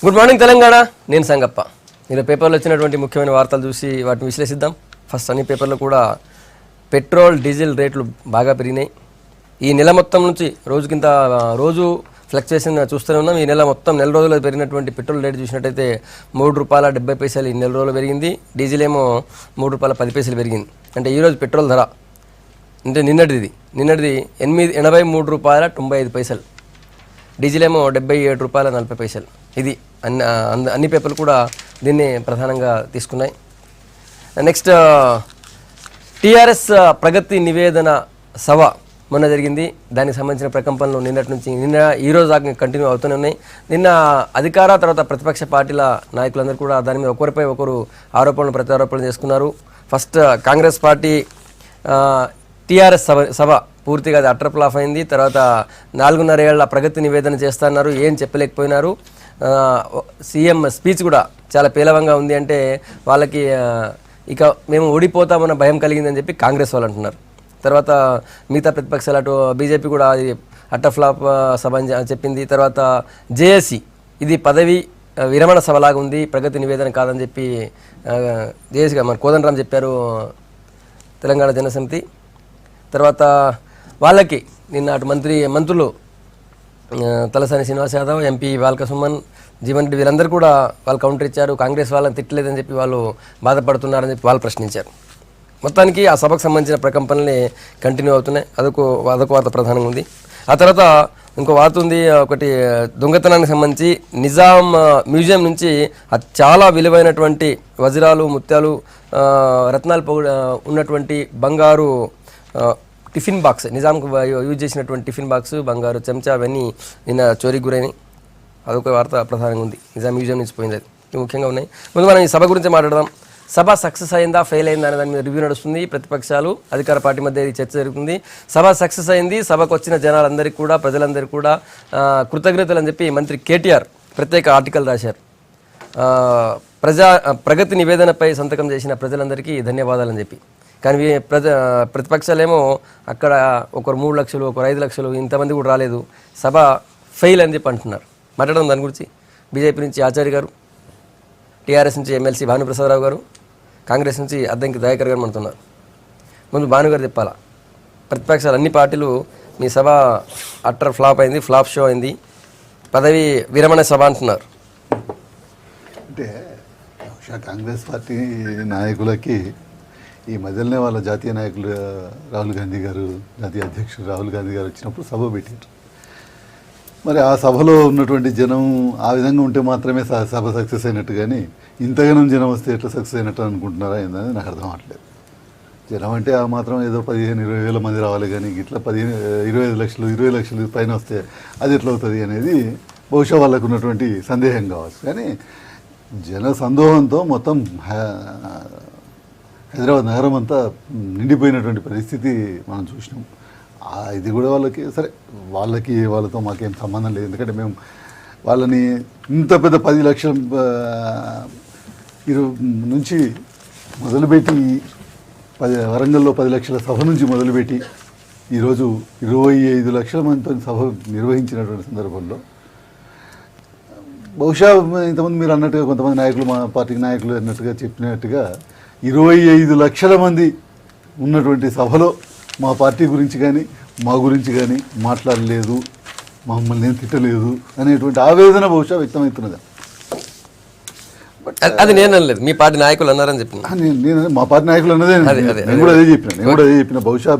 Good morning Telangana. నేను సంగప్ప. మీరు పేపర్లో వచ్చినటువంటి ముఖ్యమైన వార్తలు చూసి వాటిని విశ్లేషిద్దాం. ఫస్ట్ అన్ని పేపర్లో కూడా పెట్రోల్ డీజిల్ రేట్లు బాగా పెరిగినాయి. ఈ నెల మొత్తం నుంచి రోజు ఫ్లక్చుయేషన్ చూస్తూనే ఉన్నాం. ఈ నెల రోజుల్లో పెరిగినటువంటి పెట్రోల్ రేటు చూసినట్టయితే ₹3.70 ఈ నెల రోజులు పెరిగింది. డీజిల్ ఏమో ₹3.10 పెరిగింది. అంటే ఈరోజు పెట్రోల్ ధర అంటే నిన్నటిది ₹83.95, డీజిల్ ఏమో ₹77.40. ఇది అన్ని పేపర్లు కూడా దీన్ని ప్రధానంగా తీసుకున్నాయి. నెక్స్ట్ టీఆర్ఎస్ ప్రగతి నివేదన సభ మొన్న జరిగింది. దానికి సంబంధించిన ప్రకంపనలు నిన్న ఈరోజు దాకా కంటిన్యూ అవుతూనే ఉన్నాయి. నిన్న అధికార తర్వాత ప్రతిపక్ష పార్టీల నాయకులందరూ కూడా దాని మీద ఒకరిపై ఒకరు ఆరోపణలు ప్రత్యారోపణలు చేసుకున్నారు. ఫస్ట్ కాంగ్రెస్ పార్టీ టీఆర్ఎస్ సభ పూర్తిగా అది అటర్ ఫ్లాప్ అయింది. తర్వాత 4.5 ఏళ్ల ప్రగతి నివేదన చేస్తున్నారు, ఏం చెప్పలేకపోయినారు. సీఎం స్పీచ్ కూడా చాలా పేలవంగా ఉంది. అంటే వాళ్ళకి ఇక మేము ఓడిపోతామన్న భయం కలిగిందని చెప్పి కాంగ్రెస్ వాళ్ళు అంటున్నారు. తర్వాత మిగతా ప్రతిపక్షాలు అటు బీజేపీ కూడా అది అటర్ ఫ్లాప్ సభ అని చెప్పింది. తర్వాత జేఏసీ ఇది పదవి విరమణ సభలాగా ఉంది, ప్రగతి నివేదన కాదని చెప్పి జేఏసీగా మన కోదండరాం చెప్పారు, తెలంగాణ జనసమితి. తర్వాత వాళ్ళకి నిన్న అటు మంత్రులు తలసాని శ్రీనివాస్ యాదవ్, ఎంపీ బాల్క సుమన్, జీవన్ రెడ్డి వీళ్ళందరూ కూడా వాళ్ళు కౌంటర్ ఇచ్చారు. కాంగ్రెస్ వాళ్ళని తిట్టలేదని చెప్పి వాళ్ళు బాధపడుతున్నారని చెప్పి వాళ్ళు ప్రశ్నించారు. మొత్తానికి ఆ సభకు సంబంధించిన ప్రకంపనలే కంటిన్యూ అవుతున్నాయి. అదొక వార్త ప్రధానంగా ఉంది. ఆ తర్వాత ఇంకో వార్త ఉంది. ఒకటి దొంగతనానికి సంబంధించి నిజాం మ్యూజియం నుంచి చాలా విలువైనటువంటి వజ్రాలు, ముత్యాలు, రత్నాలు ఉన్నటువంటి బంగారు టిఫిన్ బాక్స్, నిజాంకు యూజ్ చేసినటువంటి టిఫిన్ బాక్స్, బంగారు చెంచా అవన్నీ నిన్న చోరీకి గురైనాయి. అదొక వార్త ప్రధానంగా ఉంది. నిజాం మ్యూజియం నుంచి పోయింది. అది ఇవి ముఖ్యంగా ఉన్నాయి. ముందు మనం ఈ సభ గురించి మాట్లాడదాం. సభ సక్సెస్ అయిందా ఫెయిల్ అయిందా అనే దాని మీద రివ్యూ నడుస్తుంది. ప్రతిపక్షాలు అధికార పార్టీ మధ్య చర్చ జరుగుతుంది. సభ సక్సెస్ అయింది. సభకు వచ్చిన జనాలందరికీ కూడా ప్రజలందరికీ కూడా కృతజ్ఞతలు అని చెప్పి మంత్రి కేటీఆర్ ప్రత్యేక ఆర్టికల్ రాశారు. ప్రగతి నివేదనపై సంతకం చేసిన ప్రజలందరికీ ధన్యవాదాలని చెప్పి. కానీ ప్రతిపక్షాలేమో అక్కడ ఒకరు 3 లక్షలు, ఒకరు 5 లక్షలు, ఇంతమంది కూడా రాలేదు, సభ ఫెయిల్ అని చెప్పి అంటున్నారు. మాట్లాడడం దాని గురించి బీజేపీ నుంచి ఆచార్య గారు, టీఆర్ఎస్ నుంచి ఎమ్మెల్సీ భానుప్రసాదరావు గారు, కాంగ్రెస్ నుంచి అద్దంకి దయాకర్ గారు అంటున్నారు. ముందు భానుగారు చెప్పాలా, ప్రతిపక్షాలు అన్ని పార్టీలు మీ సభ అట్టర్ ఫ్లాప్ అయింది, ఫ్లాప్ షో అయింది, పదవి విరమణ సభ అంటున్నారు. అంటే కాంగ్రెస్ పార్టీ నాయకులకి ఈ మధ్యలోనే వాళ్ళ జాతీయ నాయకులు రాహుల్ గాంధీ గారు, జాతీయ అధ్యక్షుడు రాహుల్ గాంధీ గారు వచ్చినప్పుడు సభ పెట్టారు. మరి ఆ సభలో ఉన్నటువంటి జనం ఆ విధంగా ఉంటే మాత్రమే సభ సక్సెస్ అయినట్టు, కానీ ఇంతగానం జనం వస్తే ఎట్లా సక్సెస్ అయినట్టు అనుకుంటున్నారా ఏందని నాకు అర్థం అవ్వట్లేదు. జనం అంటే ఆ మాత్రం ఏదో 15-20 వేల మంది రావాలి, కానీ ఇట్లా 25 లక్షలు 20 లక్షలు పైన వస్తే అది ఎట్లా అవుతుంది అనేది బహుశా వాళ్ళకు ఉన్నటువంటి సందేహం కావచ్చు. కానీ జన సందోహంతో మొత్తం హైదరాబాద్ నగరం అంతా నిండిపోయినటువంటి పరిస్థితి మనం చూసినాం. ఇది కూడా వాళ్ళకి సరే, వాళ్ళతో మాకేం సంబంధం లేదు. ఎందుకంటే మేము వాళ్ళని ఇంత పెద్ద 10 లక్షల నుంచి మొదలుపెట్టి వరంగల్లో 10 లక్షల సభ నుంచి మొదలుపెట్టి ఈరోజు 25 లక్షల మందితో సభ నిర్వహించినటువంటి సందర్భంలో బహుశా ఇంతమంది మీరు అన్నట్టుగా కొంతమంది నాయకులు, మా పార్టీ నాయకులు అన్నట్టుగా చెప్పినట్టుగా 25 లక్షల మంది ఉన్నటువంటి సభలో మా పార్టీ గురించి కానీ మా గురించి కానీ మాట్లాడలేదు, మమ్మల్ని ఏం తిట్టలేదు అనేటువంటి ఆవేదన బహుశా వ్యక్తమవుతున్నది. అది నేను అనలేదు, మీ పార్టీ నాయకులు అన్నారని చెప్పిన. నేను మా పార్టీ నాయకులు అన్నదే, నేను కూడా అదే చెప్పిన. బహుశా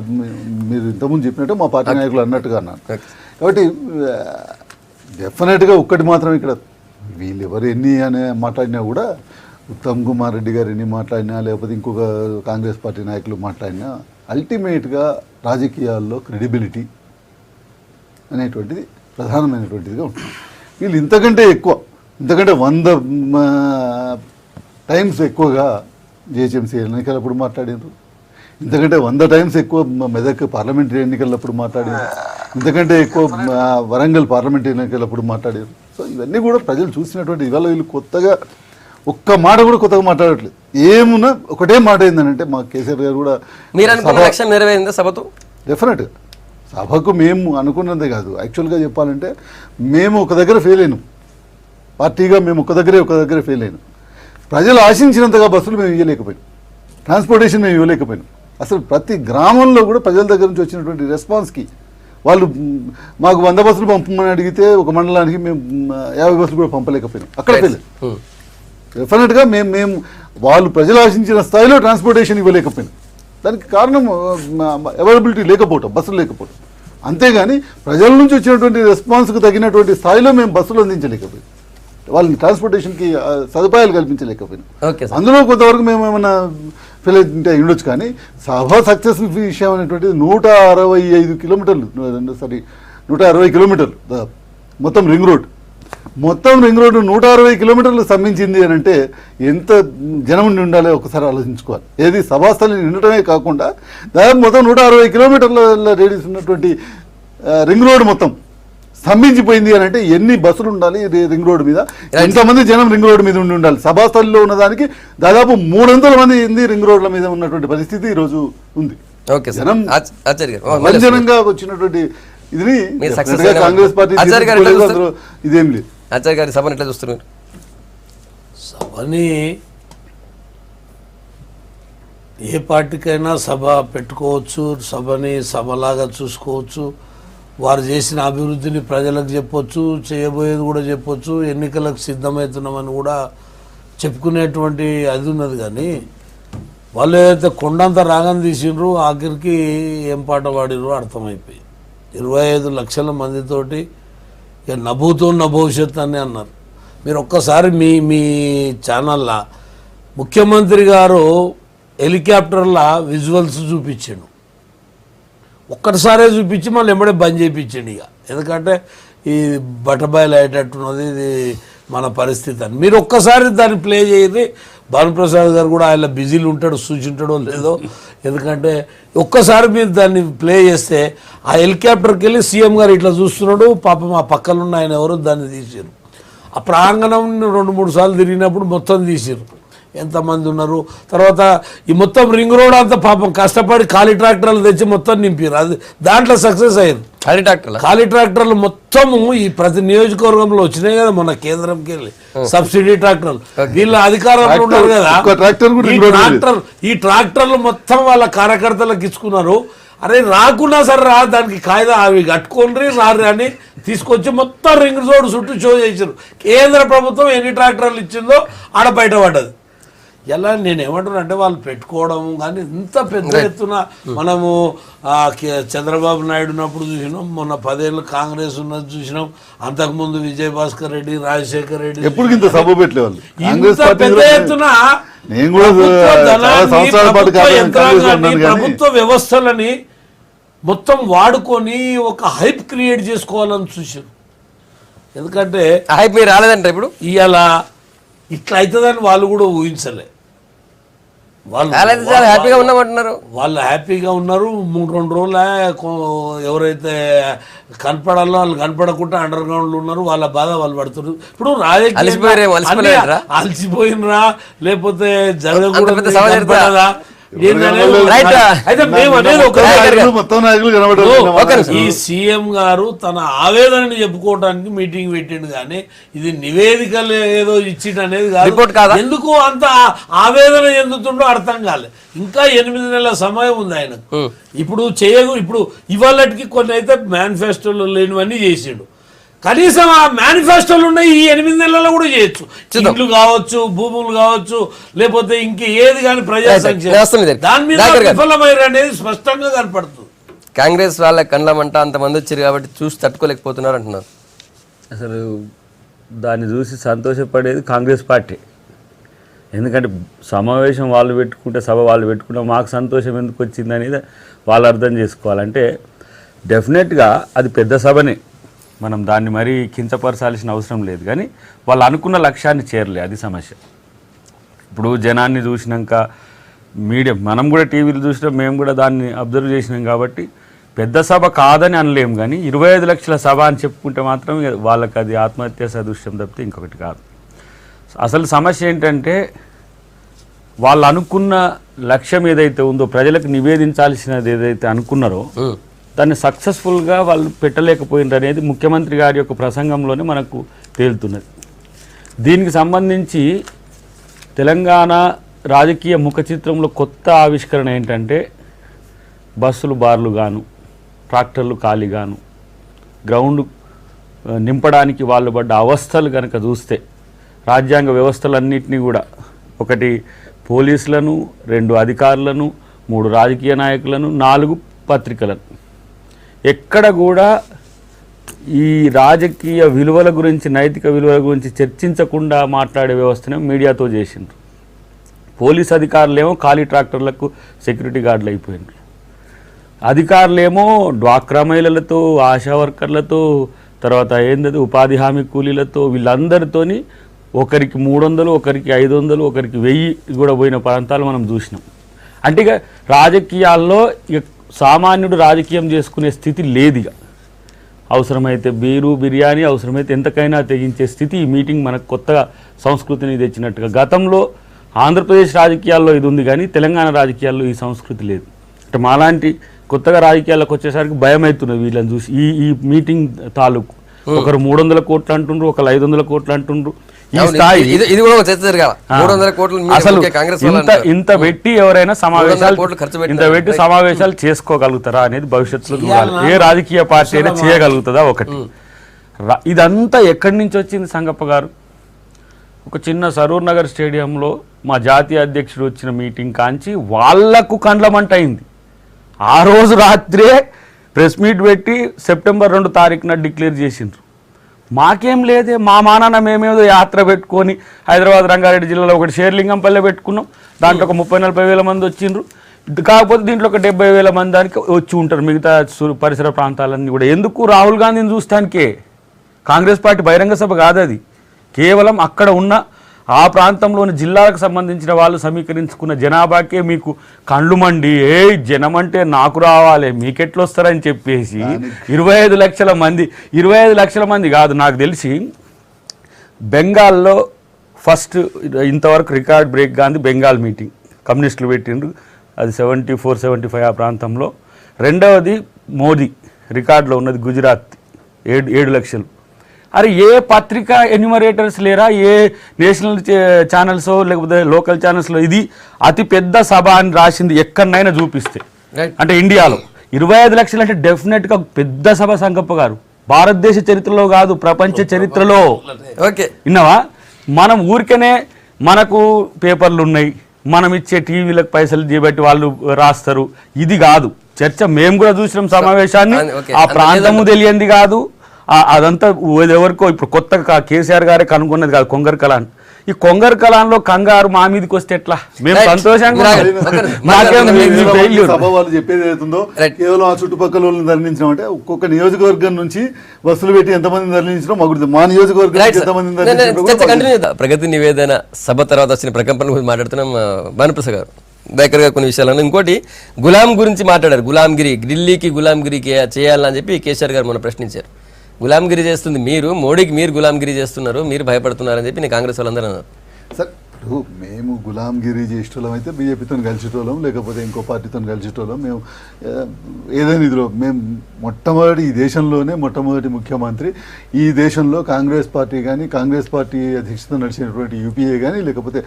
మీరు ఇంతకుముందు చెప్పినట్టు మా పార్టీ నాయకులు అన్నట్టుగా అన్నాను. కాబట్టి డెఫినెట్గా ఒక్కటి మాత్రం ఇక్కడ వీళ్ళు ఎవరు ఎన్ని అని మాట్లాడినా కూడా, ఉత్తమ్ కుమార్ రెడ్డి గారు ఎన్ని మాట్లాడినా, లేకపోతే ఇంకొక కాంగ్రెస్ పార్టీ నాయకులు మాట్లాడినా, అల్టిమేట్గా రాజకీయాల్లో క్రెడిబిలిటీ అనేటువంటిది ప్రధానమైనటువంటిదిగా ఉంటుంది. వీళ్ళు ఇంతకంటే 100 టైమ్స్ ఎక్కువగా జిహెచ్ఎంసీ ఎన్నికలప్పుడు మాట్లాడారు, ఇంతకంటే 100 టైమ్స్ ఎక్కువ మెదక్ పార్లమెంటరీ ఎన్నికలప్పుడు మాట్లాడారు, ఇంతకంటే ఎక్కువ వరంగల్ పార్లమెంటరీ ఎన్నికలప్పుడు మాట్లాడారు. సో ఇవన్నీ కూడా ప్రజలు చూసినటువంటి, ఇవాళ వీళ్ళు కొత్తగా ఒక్క మాట కూడా కొత్తగా మాట్లాడట్లేదు. ఏమున్నా ఒకటే మాట ఏంటంటే, మా కేసీఆర్ గారు కూడా నెరవేరిందా సభతో? డెఫినెట్గా సభకు మేము అనుకున్నదే కాదు, యాక్చువల్గా చెప్పాలంటే మేము ఒక దగ్గర ఫెయిల్ అయినాం. పార్టీగా మేము ఒక దగ్గరే ఫెయిల్ అయినాం. ప్రజలు ఆశించినంతగా బస్సులు మేము ఇవ్వలేకపోయినాం, ట్రాన్స్పోర్టేషన్ మేము ఇవ్వలేకపోయినాం. అసలు ప్రతి గ్రామంలో కూడా ప్రజల దగ్గర నుంచి వచ్చినటువంటి రెస్పాన్స్కి వాళ్ళు మాకు 100 బస్సులు పంపమని అడిగితే ఒక మండలానికి మేము 50 బస్సులు కూడా పంపలేకపోయినాం. అక్కడ ఫెయిల్. డెఫినెట్గా మేము వాళ్ళు ప్రజలు ఆశించిన స్థాయిలో ట్రాన్స్పోర్టేషన్ ఇవ్వలేకపోయినాం. దానికి కారణం అవైలబిలిటీ లేకపోవటం, బస్సులు లేకపోవటం. అంతేగాని ప్రజల నుంచి వచ్చినటువంటి రెస్పాన్స్కి తగినటువంటి స్థాయిలో మేము బస్సులు అందించలేకపోయాం, వాళ్ళని ట్రాన్స్పోర్టేషన్కి సదుపాయాలు కల్పించలేకపోయినాం. అందులో కొంతవరకు మేము ఏమైనా ఫెయిల్ అయితే ఉండొచ్చు. కానీ సభ సక్సెస్ఫుల్ విషయం అనేటువంటిది 165 కిలోమీటర్లు 160 కిలోమీటర్లు మొత్తం రింగ్ రోడ్ 160 కిలోమీటర్లు సంబంధించింది అని అంటే ఎంత జనం ఉండాలో ఒకసారి ఆలోచించుకోవాలి. ఏది సభాస్థలి నిండటమే కాకుండా దాదాపు మొత్తం 160 కిలోమీటర్ల రేడియస్ ఉన్నటువంటి రింగ్ రోడ్ మొత్తం స్తంభించిపోయింది అని అంటే ఎన్ని బస్సులు ఉండాలి రింగ్ రోడ్ మీద, ఎంతమంది జనం రింగ్ రోడ్ మీద ఉండాలి. సభాస్థలిలో ఉన్నదానికి దాదాపు 300 మంది రింగ్ రోడ్ల మీద ఉన్నటువంటి పరిస్థితి ఈరోజు ఉంది. జనం వంజనంగా వచ్చినటువంటి ఇది కాంగ్రెస్ పార్టీ ఇదేం లేదు. ఆచార్య గారి సభను ఎట్లా చూస్తున్నారు? సభని ఏ పార్టీకైనా సభ పెట్టుకోవచ్చు, సభని సభలాగా చూసుకోవచ్చు, వారు చేసిన అభివృద్ధిని ప్రజలకు చెప్పొచ్చు, చేయబోయేది కూడా చెప్పొచ్చు, ఎన్నికలకు సిద్ధమవుతున్నామని కూడా చెప్పుకునేటువంటి అది ఉన్నది. కానీ వాళ్ళు ఏదైతే కొండంత రాగం తీసిండ్రు ఆఖరికి ఏం పాట పాడినరో అర్థమైపోయి 25 లక్షల మందితోటి ఇక నభూతో నభవిష్యత్ అని అన్నారు. మీరు ఒక్కసారి మీ ఛానల్లో ముఖ్యమంత్రి గారు హెలికాప్టర్ల విజువల్స్ చూపించాడు, ఒక్కటిసారే చూపించి మళ్ళీ ఎంబడే బంద్ చేయించండి. ఇక ఎందుకంటే ఈ బట్టబయలు అయ్యేటట్టున్నది ఇది మన పరిస్థితి అని. మీరు ఒక్కసారి దాన్ని ప్లే చేయండి. భానుప్రసాద్ గారు కూడా ఆయన బిజీలు ఉంటాడు, చూసింటాడో లేదో. ఎందుకంటే ఒక్కసారి మీరు దాన్ని ప్లే చేస్తే ఆ హెలికాప్టర్కి వెళ్ళి సీఎం గారు ఇట్లా చూస్తున్నాడు, పాపం ఆ పక్కన ఉన్న ఆయన ఎవరో దాన్ని తీసారు. ఆ ప్రాంగణం 2-3 సార్లు తిరిగినప్పుడు మొత్తం తీసారు, ఎంతమంది ఉన్నారు. తర్వాత ఈ మొత్తం రింగ్ రోడ్ అంతా పాపం కష్టపడి ఖాళీ ట్రాక్టర్లు తెచ్చి మొత్తం నింపారు. అది దాంట్లో సక్సెస్ అయ్యారు. ఖాళీ ట్రాక్టర్లు మొత్తము ఈ ప్రతి నియోజకవర్గంలో వచ్చినాయి కదా మన కేంద్రంకి వెళ్ళి సబ్సిడీ ట్రాక్టర్లు. వీళ్ళ అధికారంలో ఉన్నారు కదా, ఈ ట్రాక్టర్లు మొత్తం వాళ్ళ కార్యకర్తలకు ఇచ్చుకున్నారు. అరే రాకున్నా సరే రా, దానికి కాయిదా అవి కట్టుకోండి రారు అని తీసుకొచ్చి మొత్తం రింగ్ రోడ్ చుట్టూ షో చేశారు. కేంద్ర ప్రభుత్వం ఎన్ని ట్రాక్టర్లు ఇచ్చిందో ఆడ బయటపడ్డది. ఎలా నేను ఏమంటున్నా అంటే వాళ్ళు పెట్టుకోవడం కానీ ఇంత పెద్ద ఎత్తున మనము చంద్రబాబు నాయుడు ఉన్నప్పుడు చూసినాం, మొన్న 10 ఏళ్ళు కాంగ్రెస్ ఉన్నది చూసినాం, అంతకుముందు విజయభాస్కర్ రెడ్డి, రాజశేఖర్ రెడ్డి ఎప్పుడు ఇంత సభ పెట్టలేవాళ్ళు. ఇంత పెద్ద ఎత్తున ప్రభుత్వ వ్యవస్థలని మొత్తం వాడుకొని ఒక హైప్ క్రియేట్ చేసుకోవాలని చూసారు. ఎందుకంటే హైప్ మీరు రాలేదంటే ఇప్పుడు ఇవాళ ఇట్లా అవుతుందని వాళ్ళు కూడా ఊహించలే. వాళ్ళు హ్యాపీగా ఉన్నామంటున్నారు. వాళ్ళు హ్యాపీగా ఉన్నారు. 3-2 రోజులు ఎవరైతే కనపడాలో వాళ్ళు కనపడకుండా అండర్ గ్రౌండ్లో ఉన్నారు. వాళ్ళ బాధ వాళ్ళు పడుతున్నారు. ఇప్పుడు అలసిపోయినరా లేకపోతే జరగకూడదా ఈ సీఎం గారు తన ఆవేదనని చెప్పుకోవడానికి మీటింగ్ పెట్టిండు, కానీ ఇది నివేదికలు ఏదో ఇచ్చిండు అనేది కాదు. ఎందుకు అంత ఆవేదన ఎందుతుండో అర్థం కాలే. ఇంకా 8 నెలల సమయం ఉంది ఆయనకు. ఇప్పుడు ఇవాళకి కొన్ని అయితే మేనిఫెస్టోలో లేనివన్నీ చేసిండు. కనీసం ఆ మేనిఫెస్టోలు ఉన్నాయి ఈ 8 నెలల్లో కూడా చేయొచ్చు. ఇళ్ళు కావచ్చు, భూములు కావచ్చు, లేకపోతే ఇంక ఏది కానీ ప్రజా సంక్షేమం దాని మీద విఫలమైన అనేది స్పష్టంగా కనపడుతుంది. కాంగ్రెస్ వాళ్ళ కండ్లమంట అంతమంది వచ్చారు కాబట్టి చూసి తట్టుకోలేకపోతున్నారు అంటున్నారు. అసలు దాన్ని చూసి సంతోషపడేది కాంగ్రెస్ పార్టీ. ఎందుకంటే సమావేశం వాళ్ళు పెట్టుకుంటే, సభ వాళ్ళు పెట్టుకుంటే మాకు సంతోషం ఎందుకు వచ్చింది అనేది వాళ్ళు అర్థం చేసుకోవాలంటే డెఫినెట్గా అది పెద్ద సభనే, మనం దాన్ని మరీ కించపరచాల్సిన అవసరం లేదు. కానీ వాళ్ళు అనుకున్న లక్ష్యాన్ని చేరలే, అది సమస్య. ఇప్పుడు జనాన్ని చూసినాక మీడియా, మనం కూడా టీవీలు చూసినాం, మేము కూడా దాన్ని అబ్జర్వ్ చేసినాం కాబట్టి పెద్ద సభ కాదని అనలేం. కానీ 25 లక్షల సభ అని చెప్పుకుంటే మాత్రం వాళ్ళకి అది ఆత్మహత్య సదృశ్యం తప్పితే ఇంకొకటి కాదు. అసలు సమస్య ఏంటంటే వాళ్ళు అనుకున్న లక్ష్యం ఏదైతే ఉందో, ప్రజలకు నివేదించాల్సినది ఏదైతే అనుకున్నారో దాన్ని సక్సెస్ఫుల్గా వాళ్ళు పెట్టలేకపోయినారు అనేది ముఖ్యమంత్రి గారి యొక్క ప్రసంగంలోనే మనకు తేలుతున్నది. దీనికి సంబంధించి తెలంగాణ రాజకీయ ముఖ చిత్రంలో కొత్త ఆవిష్కరణ ఏంటంటే బస్సులు బార్లు గాను, ట్రాక్టర్లు ఖాళీ గాను, గ్రౌండ్ నింపడానికి వాళ్ళు పడ్డ అవస్థలు కనుక చూస్తే రాజ్యాంగ వ్యవస్థలన్నింటినీ కూడా, ఒకటి పోలీసులను, 2 అధికారులను, 3 రాజకీయ నాయకులను, 4 పత్రికలను, ఎక్కడ కూడా ఈ రాజకీయ విలువల గురించి, నైతిక విలువల గురించి చర్చించకుండా మాట్లాడే వ్యవస్థనే మీడియాతో చేసిండ్రు. పోలీస్ అధికారులేమో ఖాళీ ట్రాక్టర్లకు సెక్యూరిటీ గార్డులు అయిపోయినారు. అధికారులేమో డ్వాక్రా మహిళలతో, ఆశా వర్కర్లతో, తర్వాత ఏంటది ఉపాధి హామీ కూలీలతో, వీళ్ళందరితోని ఒకరికి 300, ఒకరికి 500, ఒకరికి 1000 కూడా పోయిన ప్రాంతాలు మనం చూసినాం. అంటే ఇక రాజకీయాల్లో ఇక సామాన్యుడు రాజకీయం చేసుకునే స్థితి లేదు. ఇక అవసరమైతే బీరు బిర్యానీ, అవసరమైతే ఎంతకైనా తెగించే స్థితి ఈ మీటింగ్ మనకు కొత్తగా సంస్కృతిని తెచ్చినట్టుగా. గతంలో ఆంధ్రప్రదేశ్ రాజకీయాల్లో ఇది ఉంది, కానీ తెలంగాణ రాజకీయాల్లో ఈ సంస్కృతి లేదు. అంటే మాలాంటి కొత్తగా రాజకీయాలకు వచ్చేసరికి భయం అవుతున్నది వీళ్ళని చూసి. ఈ మీటింగ్ తాలూకు ఒకరు 300 కోట్లు అంటుండ్రు, ఒకరు 500 కోట్లు అంటుండ్రు. ఈ స్థాయి ఇది కూడా చర్చ జరగాల. 300 కోట్లు అసలు కాంగ్రెస్ ఇంత పెట్టి ఎవరైనా సమావేశాలు చేసుకోగలుగుతారా అనేది భవిష్యత్తులో చూడాలి. ఏ రాజకీయ పార్టీ అయినా చేయగలుగుతుందా? ఒకటి. ఇదంతా ఎక్కడి నుంచి వచ్చింది సంగప్ప గారు? ఒక చిన్న సరూర్ నగర్ స్టేడియంలో మా జాతీయ అధ్యక్షుడు వచ్చిన మీటింగ్ కాంచి వాళ్లకు కండ్లమంట అయింది. ఆ రోజు రాత్రే ప్రెస్ మీట్ పెట్టి సెప్టెంబర్ 2 తారీఖున డిక్లేర్ చేసిండ్రు. మాకేం లేదే, మా మానాన్న మేమేదో యాత్ర పెట్టుకొని హైదరాబాద్ రంగారెడ్డి జిల్లాలో ఒకటి షేర్లింగంపల్లె పెట్టుకున్నాం. దాంట్లో ఒక 30-40 వేల మంది వచ్చిండ్రు. కాకపోతే దీంట్లో ఒక 70 వేల మంది దానికి వచ్చి ఉంటారు, మిగతా పరిసర ప్రాంతాలన్నీ కూడా. ఎందుకు? రాహుల్ గాంధీని చూస్తానికే. కాంగ్రెస్ పార్టీ బహిరంగ సభ కాదు అది. కేవలం అక్కడ ఉన్న ఆ ప్రాంతంలోని జిల్లాలకు సంబంధించిన వాళ్ళు సమీకరించుకున్న జనాభాకే మీకు కండ్లు మండి, జనం అంటే నాకు రావాలి, మీకెట్లొస్తారని చెప్పేసి 25 లక్షల మంది, 25 లక్షల మంది కాదు, నాకు తెలిసి బెంగాల్లో ఫస్ట్ ఇంతవరకు record break Gandhi Bengal meeting కమ్యూనిస్టులు పెట్టిండ్రు. అది 74-75 ఆ ప్రాంతంలో. రెండవది మోదీ రికార్డులో ఉన్నది గుజరాత్ 7 లక్షలు. అరే ఏ పత్రిక ఎన్యూమరేటర్స్ లేరా? ఏ నేషనల్ ఛానల్సో లేకపోతే లోకల్ ఛానల్స్లో ఇది అతి పెద్ద సభ అని రాసింది ఎక్కడైనా చూపిస్తే? అంటే ఇండియాలో 25 లక్షలు అంటే డెఫినెట్గా పెద్ద సభ సంగప్ప గారు. భారతదేశ చరిత్రలో కాదు, ప్రపంచ చరిత్రలో. ఓకే, విన్నావా? మనం ఊరికనే మనకు పేపర్లు ఉన్నాయి, మనం ఇచ్చే టీవీలకు పైసలు చేయబట్టి వాళ్ళు రాస్తారు. ఇది కాదు చర్చ. మేము కూడా చూసినాం సమావేశాన్ని. ఆ ప్రాంతము తెలియంది కాదు, అదంతా ఎవరికో. ఇప్పుడు కొత్తగా కేసీఆర్ గారే కనుగొన్నది కాదు కొంగర్ కలాన్. ఈ కొంగర్ కలాన్లో కంగారు మా మీదకి వస్తే ఎట్లా? మేము సంతోషంగా సభ వాళ్ళు చెప్పేది ఏదైతుందో కేవలం ఆ చుట్టుపక్కల వాళ్ళని తరలించడం అంటే ఒక్కొక్క నియోజకవర్గం నుంచి బస్సులు పెట్టి ఎంతమంది తరలించడం మాకు మా నియోజకవర్గం ఎంతమంది. ప్రగతి నివేదన సభ తర్వాత వచ్చిన ప్రకంపన గురించి మాట్లాడుతున్నాం భానుప్రసాద్ గారు. దగ్గరగా కొన్ని విషయాలను. ఇంకోటి గులాం గురించి మాట్లాడారు. గులాంగిరి, ఢిల్లీకి గులాంగిరికి చేయాలని చెప్పి కేసీఆర్ గారు మొన్న ప్రశ్నించారు. గులాంగిరి చేస్తుంది మీరు, మోడీకి మీరు గులాంగిరి చేస్తున్నారు, మీరు భయపడుతున్నారని చెప్పి కాంగ్రెస్ వాళ్ళందరూ అన్నారు. సార్ ఇప్పుడు మేము గులాంగిరి చేసేటోళ్ళం అయితే బీజేపీతో కలిసేటోళ్ళం, లేకపోతే ఇంకో పార్టీతో కలిసేటోళ్ళం. మేము ఏదైనా ఇదిలో మేము ఈ దేశంలోనే మొట్టమొదటి ముఖ్యమంత్రి, ఈ దేశంలో కాంగ్రెస్ పార్టీ కానీ, కాంగ్రెస్ పార్టీ అధ్యక్షత నడిచినటువంటి యూపీఏ కానీ, లేకపోతే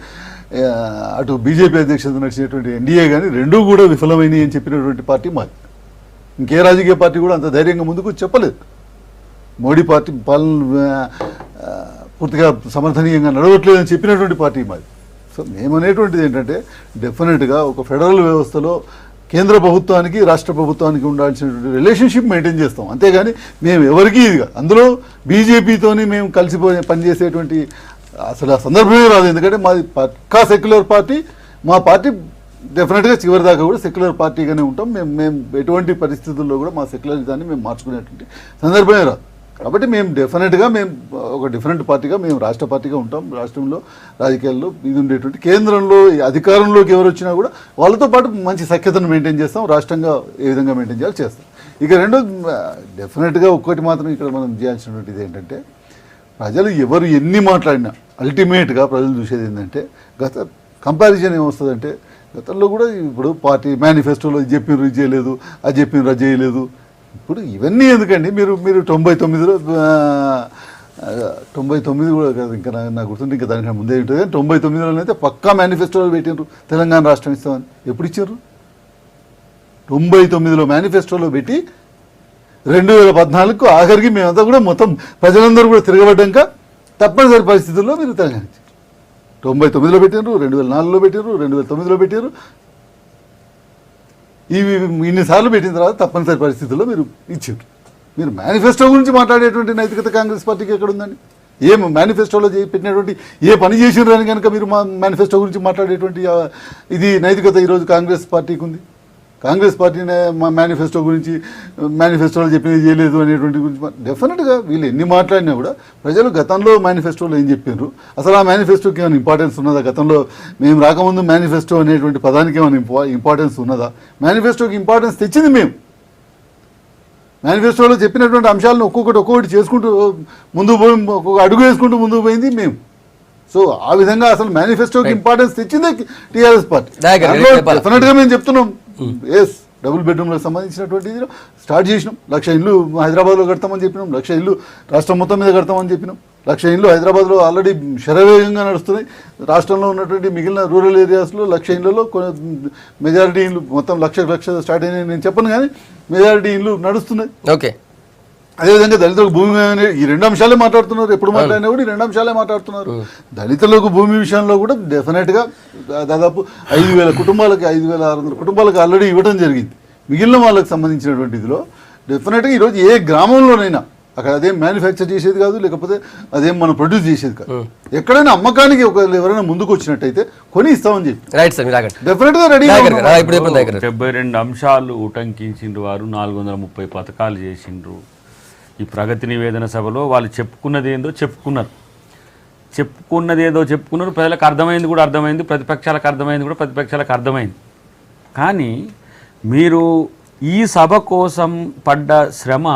అటు బీజేపీ అధ్యక్షత నడిచినటువంటి ఎన్డీఏ కానీ రెండూ కూడా విఫలమైనవి అని చెప్పినటువంటి పార్టీ మాది. ఇంకే రాజకీయ పార్టీ కూడా అంత ధైర్యంగా ముందుకు చెప్పలేదు. మోడీ పార్టీ పాలన పూర్తిగా సమర్థనీయంగా నడవట్లేదని చెప్పినటువంటి పార్టీ మాది. సో మేమనేటువంటిది ఏంటంటే డెఫినెట్గా ఒక ఫెడరల్ వ్యవస్థలో కేంద్ర ప్రభుత్వానికి రాష్ట్ర ప్రభుత్వానికి ఉండాల్సినటువంటి రిలేషన్షిప్ మెయింటైన్ చేస్తాం. అంతేగాని మేము ఎవరికి ఇదిగా అందులో బీజేపీతోని మేము కలిసిపోయి పనిచేసేటువంటి అసలు ఆ సందర్భమే రాదు. ఎందుకంటే మాది పక్కా సెక్యులర్ పార్టీ. మా పార్టీ డెఫినెట్గా చివరి దాకా కూడా సెక్యులర్ పార్టీగానే ఉంటాం. మేము ఎటువంటి పరిస్థితుల్లో కూడా మా సెక్యులరిజాన్ని మేము మార్చుకునేటువంటి సందర్భమే రాదు. కాబట్టి మేము డెఫినెట్గా మేము ఒక డిఫరెంట్ పార్టీగా మేము రాష్ట్ర పార్టీగా ఉంటాం. రాష్ట్రంలో రాజకీయాల్లో ఇది ఉండేటువంటి కేంద్రంలో అధికారంలోకి ఎవరు వచ్చినా కూడా వాళ్ళతో పాటు మంచి సఖ్యతను మెయింటైన్ చేస్తాం. రాష్ట్రంగా ఏ విధంగా మెయింటైన్ చేయాలో చేస్తాం. ఇక రెండో డెఫినెట్గా ఒక్కటి మాత్రం ఇక్కడ మనం చేయాల్సినటువంటిది ఏంటంటే ప్రజలు ఎవరు ఎన్ని మాట్లాడినా అల్టిమేట్గా ప్రజలు చూసేది ఏంటంటే కంపారిజన్ ఏమొస్తుందంటే గతంలో కూడా ఇప్పుడు పార్టీ మేనిఫెస్టోలో ఇది చెప్పినారు, ఇది చేయలేదు, అది చెప్పినారు, అది చేయలేదు. ఇప్పుడు ఇవన్నీ ఎందుకండి? మీరు 99లో 99 కూడా కాదు, ఇంకా నాకు గుర్తుంటే ఇంకా దానికన్నా ముందే ఉంటుంది. 99లో అయితే పక్కా మేనిఫెస్టోలో పెట్టినారు తెలంగాణ రాష్ట్రం ఇస్తామని. ఎప్పుడు ఇచ్చారు? 99లో మేనిఫెస్టోలో పెట్టి 2014కు ఆఖరికి మేమంతా కూడా మొత్తం ప్రజలందరూ కూడా తిరగబడ్డాక తప్పనిసరి పరిస్థితుల్లో మీరు తెలంగాణ ఇచ్చారు. 99లో పెట్టారు, 2004లో పెట్టారు, 2009లో పెట్టారు. ఇవి ఇన్నిసార్లు పెట్టిన తర్వాత తప్పనిసరి పరిస్థితుల్లో మీరు ఇచ్చారు. మీరు మేనిఫెస్టో గురించి మాట్లాడేటువంటి నైతికత కాంగ్రెస్ పార్టీకి ఎక్కడ ఉందండి? ఏ మేనిఫెస్టోలో పెట్టినటువంటి ఏ పని చేసినారు అని కనుక మీరు మేనిఫెస్టో గురించి మాట్లాడేటువంటి ఇది నైతికత ఈరోజు కాంగ్రెస్ పార్టీకి ఉంది? కాంగ్రెస్ పార్టీ మేనిఫెస్టో గురించి మేనిఫెస్టోలో చెప్పినది చేయలేదు అనేటువంటి గురించి డెఫినెట్గా వీళ్ళు ఎన్ని మాట్లాడినా కూడా ప్రజలు గతంలో మేనిఫెస్టోలో ఏం చెప్పారు, అసలు ఆ మేనిఫెస్టోకి ఏమైనా ఇంపార్టెన్స్ ఉన్నదా? గతంలో మేము రాకముందు మేనిఫెస్టో అనేటువంటి పదానికి ఏమైనా ఇంపార్టెన్స్ ఉన్నదా? మేనిఫెస్టోకి ఇంపార్టెన్స్ తెచ్చింది మేము. మేనిఫెస్టోలో చెప్పినటువంటి అంశాలను ఒక్కొక్కటి చేసుకుంటూ ముందుకు పోయి ఒక్కొక్క అడుగు వేసుకుంటూ ముందుకు పోయింది మేము. సో ఆ విధంగా అసలు మేనిఫెస్టోకి ఇంపార్టెన్స్ తెచ్చిందే టీఆర్ఎస్ పార్టీ. డెఫినెట్గా మేము చెప్తున్నాం, ఎస్ డబుల్ బెడ్రూమ్లకు సంబంధించినటువంటి స్టార్ట్ చేసినాం. 1,00,000 ఇల్లు హైదరాబాద్లో కడతామని చెప్పినాం, 1,00,000 ఇల్లు రాష్ట్రం మొత్తం మీద కడతామని చెప్పినాం. 1,00,000 ఇల్లు హైదరాబాద్లో ఆల్రెడీ శరవేగంగా నడుస్తున్నాయి. రాష్ట్రంలో ఉన్నటువంటి మిగిలిన రూరల్ ఏరియాస్లో 1,00,000 ఇళ్లలో మెజారిటీ ఇల్లు మొత్తం 1,00,000 స్టార్ట్ అయినాయి నేను చెప్పను, కానీ మెజారిటీ ఇల్లు నడుస్తున్నాయి. ఓకే. అదేవిధంగా దళితులకు భూమి ఈ 2 అంశాలే మాట్లాడుతున్నారు. ఎప్పుడు మాట్లాడినా కూడా ఈ 2 అంశాలే మాట్లాడుతున్నారు. దళితులకు భూమి విషయంలో కూడా డెఫినెట్గా దాదాపు 5,000 కుటుంబాలకి 5,600 కుటుంబాలకు ఆల్రెడీ ఇవ్వడం జరిగింది. మిగిలిన వాళ్ళకి సంబంధించినటువంటి ఇదిలో డెఫినెట్గా ఈరోజు ఏ గ్రామంలోనైనా అక్కడ అదేం మ్యానుఫ్యాక్చర్ చేసేది కాదు, లేకపోతే అదేం మనం ప్రొడ్యూస్ చేసేది కాదు. ఎక్కడైనా అమ్మకానికి ఎవరైనా ముందుకు వచ్చినట్టయితే కొని ఇస్తామని చెప్పి రైట్ సార్, మీరు డెఫినెట్గా రెడీ. 72 అంశాలు ఉటంకించిండ్రు వారు, 430 పథకాలు చేసిండ్రు. ఈ ప్రగతి నివేదన సభలో వాళ్ళు చెప్పుకున్నది ఏందో చెప్పుకున్నారు, ప్రజలకు అర్థమైంది కూడా అర్థమైంది, ప్రతిపక్షాలకు అర్థమైంది కూడా ప్రతిపక్షాలకు అర్థమైంది. కానీ మీరు ఈ సభ కోసం పడ్డ శ్రమ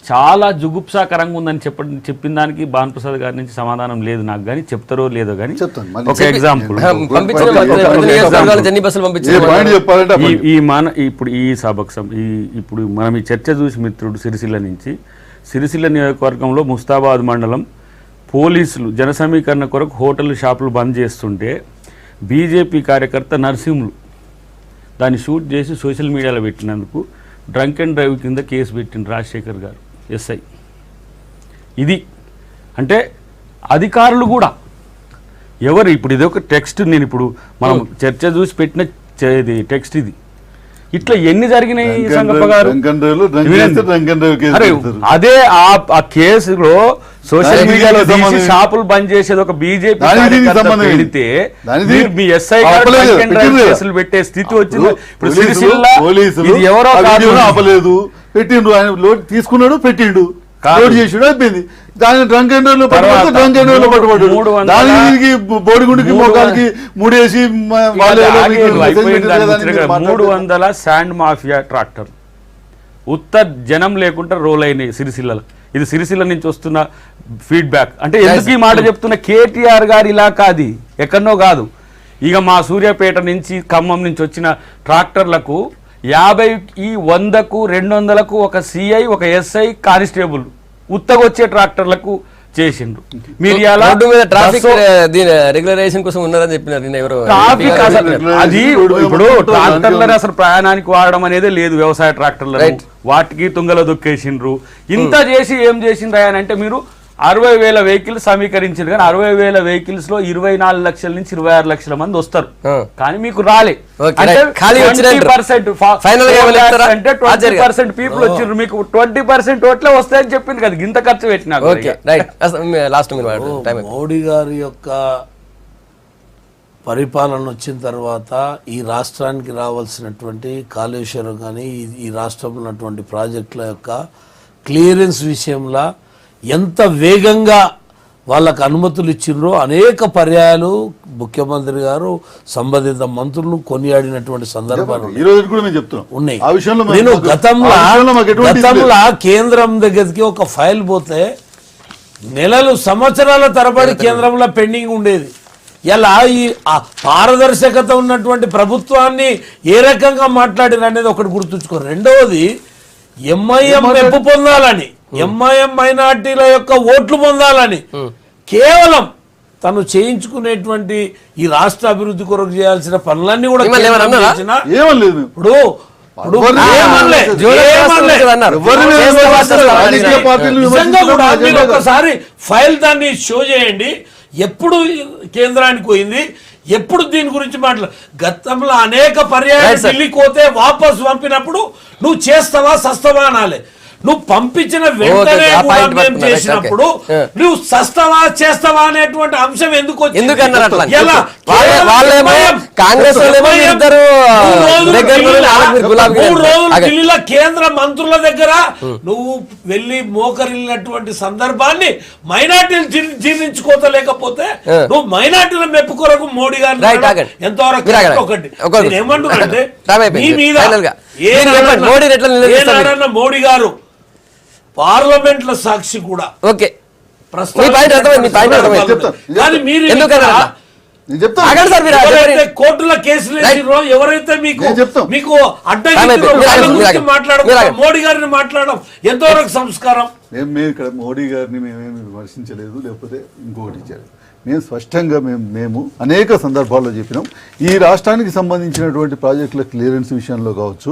చాలా జుగుప్సాకరంగా ఉందని చెప్పిన దానికి భానుప్రసాద్ గారి నుంచి సమాధానం లేదు నాకు, కానీ చెప్తారో లేదో కానీ ఒక ఎగ్జాంపుల్ ఇప్పుడు ఈ సభకు ఇప్పుడు మనం ఈ చర్చ చూసి మిత్రుడు సిరిసిల్ల నుంచి, సిరిసిల్ల నియోజకవర్గంలో ముస్తాబాద్ మండలం పోలీసులు జన సమీకరణ కొరకు హోటల్ షాపులు బంద్ చేస్తుంటే బీజేపీ కార్యకర్త నరసింహులు దాన్ని షూట్ చేసి సోషల్ మీడియాలో పెట్టినందుకు డ్రంక్ అండ్ డ్రైవ్ కింద కేసు పెట్టింది రాజశేఖర్ గారు ఎస్ఐ. ఇది అంటే అధికారులు కూడా ఎవరు ఇప్పుడు ఇది ఒక టెక్స్ట్, నేను ఇప్పుడు మనం చర్చ చూసి పెట్టిన టెక్స్ట్ ఇది. ఇట్లా ఎన్ని జరిగినాయి సంగప్ప గారు? అదే ఆ కేసులో సోషల్ మీడియాలో షాపులు బంద్ చేసేది ఒక బీజేపీ పెడితే మీ ఎస్ఐ కేసులు పెట్టే స్థితి వచ్చింది. ఇప్పుడు ఎవరో ఆపలేదు, పెట్టిండు, ఆయన తీసుకున్నాడు, పెట్టిండు, లోడ్ చేసాడు, అయిపోయింది. దాని డ్రంక్ అండ్ డ్రైవ్ లో పట్టుబడ్డాడు. దానికి బోడిగుండికి మోకాలకి ముడేసి 300 శాండ్ మాఫియా ట్రాక్టర్ ఉత్త జనం లేకుండా రోల్ అయినాయి సిరిసిల్లలో. ఇది సిరిసిల్ల నుంచి వస్తున్న ఫీడ్బ్యాక్. అంటే ఎందుకు ఈ మాట చెప్తున్న, కేటీఆర్ గారి ఇలాకా అది ఎక్కడనో కాదు. ఇక మా సూర్యాపేట నుంచి ఖమ్మం నుంచి వచ్చిన ట్రాక్టర్లకు 50కి 100కు 200కు ఒక సిఐ ఒక ఎస్ఐ కానిస్టేబుల్ ఉత్తగొచ్చే ట్రాక్టర్లకు చేసిండ్రు. మీరు ట్రాఫిక్ రెగ్యులరైజేషన్ కోసం ఉన్నారని చెప్పినారు. ట్రాఫిక్ అది ఇప్పుడు ట్రాక్టర్లను అసలు ప్రయాణానికి వాడడం అనేది లేదు, వ్యవసాయ ట్రాక్టర్లను వాటికి తుంగలో దొక్కేసిండ్రు. ఇంత చేసి ఏం చేసిండ్రు అని అంటే, మీరు 60,000 వెహికల్స్ సమీకరించారు, కానీ 60,000 వెహికల్స్ లో 24 లక్షల నుంచి 26 లక్షల మంది వస్తారు, కానీ మీకు రాలే. 20% పీపుల్ వచ్చిండ్రు, మీకు 20% ఓట్లే వస్తాయని చెప్పింది కదా, ఇంత ఖర్చు పెట్టినా. మోడీ గారి యొక్క పరిపాలన వచ్చిన తర్వాత ఈ రాష్ట్రానికి రావాల్సినటువంటి కాళేశ్వరం కానీ ఈ రాష్ట్రంలో ఉన్నటువంటి ప్రాజెక్టుల యొక్క క్లియరెన్స్ విషయంలో ఎంత వేగంగా వాళ్ళకు అనుమతులు ఇచ్చిండ్రో అనేక పర్యాయాలు ముఖ్యమంత్రి గారు సంబంధిత మంత్రులు కొనియాడినటువంటి సందర్భాలు ఉన్నాయి. నేను గతంలో కేంద్రం దగ్గరికి ఒక ఫైల్ పోతే నెలలు సంవత్సరాల తరబడి కేంద్రంలో పెండింగ్ ఉండేది. ఇలా ఈ పారదర్శకత ఉన్నటువంటి ప్రభుత్వాన్ని ఏ రకంగా మాట్లాడిన అనేది ఒకటి గుర్తుంచుకో. రెండవది ఎంఐఎం మెప్పు పొందాలని ఎంఐఎం మైనార్టీల యొక్క ఓట్లు పొందాలని కేవలం తను చేయించుకునేటువంటి ఈ రాష్ట్ర అభివృద్ధి కొరకు చేయాల్సిన పనులన్నీ కూడా మిమ్మల్ని ఏమన్నా కేంద్రం అన్నారా? చేసినా ఏమనలేదు ఇప్పుడు నిజంగా కూడా మీరు ఒక్కసారి ఫైల్ దాన్ని షో చేయండి. ఎప్పుడు కేంద్రానికి పోయింది, ఎప్పుడు దీని గురించి గతంలో అనేక పర్యాయాలు ఢిల్లీకి పోతే వాపసు పంపినప్పుడు నువ్వు చేస్తావా సస్తావా అనాలి. నువ్వు పంపించిన వెంటనే కూడా మేము చేసినప్పుడు నువ్వు సస్తావా చేస్తావా అనేటువంటి అంశం ఎందుకు వచ్చింది? ఎలా? కాంగ్రెస్ 3 రోజులు ఢిల్లీలో కేంద్ర మంత్రుల దగ్గర నువ్వు వెళ్ళి మోకరిల్లినటువంటి సందర్భాన్ని మైనార్టీలు జీర్ణించుకోలేకపోతే నువ్వు మైనార్టీల మెప్పు కొరకు మోడీ గారిని ఎంతవరకు ఒకటి ఏమంటున్నారంటే మీ మీద మోడీ గారు పార్లమెంట్ లో సాక్షి కూడా ఓకే కోర్టుల కేసులు ఎవరైతే మీకు మాట్లాడడం మోడీ గారిని మాట్లాడడం ఎంతవరకు సంస్కారం? మేము ఇక్కడ మోడీ గారిని మేమేమి విమర్శించలేదు, లేకపోతే ఇంకొకటి ఇచ్చారు. మేము స్పష్టంగా మేము అనేక సందర్భాల్లో చెప్పినాం, ఈ రాష్ట్రానికి సంబంధించినటువంటి ప్రాజెక్టుల క్లియరెన్స్ విషయంలో కావచ్చు,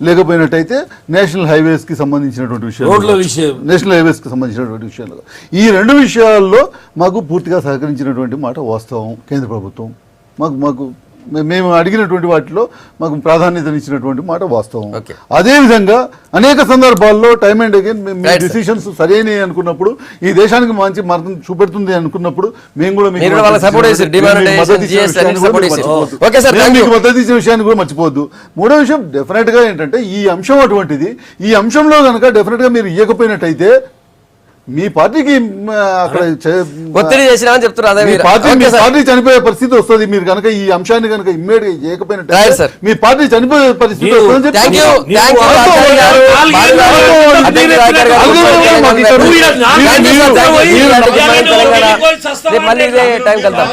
లేకపోయినట్టయితే నేషనల్ హైవేస్కి సంబంధించినటువంటి నేషనల్ హైవేస్కి సంబంధించినటువంటి విషయంలో, ఈ 2 విషయాల్లో మాకు పూర్తిగా సహకరించినటువంటి మాట వాస్తవం. కేంద్ర ప్రభుత్వం మాకు మేము అడిగినటువంటి వాటిలో మాకు ప్రాధాన్యతనిచ్చినటువంటి మాట వాస్తవం. అదేవిధంగా అనేక సందర్భాల్లో టైమ్ అండ్ అగైన్ మేము డిసిషన్స్ సరైనవి అనుకున్నప్పుడు, ఈ దేశానికి మంచి మార్గం చూపెడుతుంది అనుకున్నప్పుడు మేము కూడా మీకు మద్దతు ఇచ్చిన విషయాన్ని కూడా మర్చిపోవద్దు. 3వ విషయం డెఫినెట్ గా ఏంటంటే ఈ అంశం అటువంటిది, ఈ అంశంలో కనుక డెఫినెట్ గా మీరు ఇవ్వకపోయినట్టయితే మీ పార్టీకి అక్కడ ఒత్తిడి చేసినా చెప్తున్నారు, మీ పార్టీ చనిపోయే పరిస్థితి వస్తుంది. మీరు కనుక ఈ అంశాన్ని కనుక ఇమ్మీడియట్ గా చేయకపోయినట్టు మీ పార్టీ చనిపోయే పరిస్థితి మళ్ళీ టైం కలుద్దాం.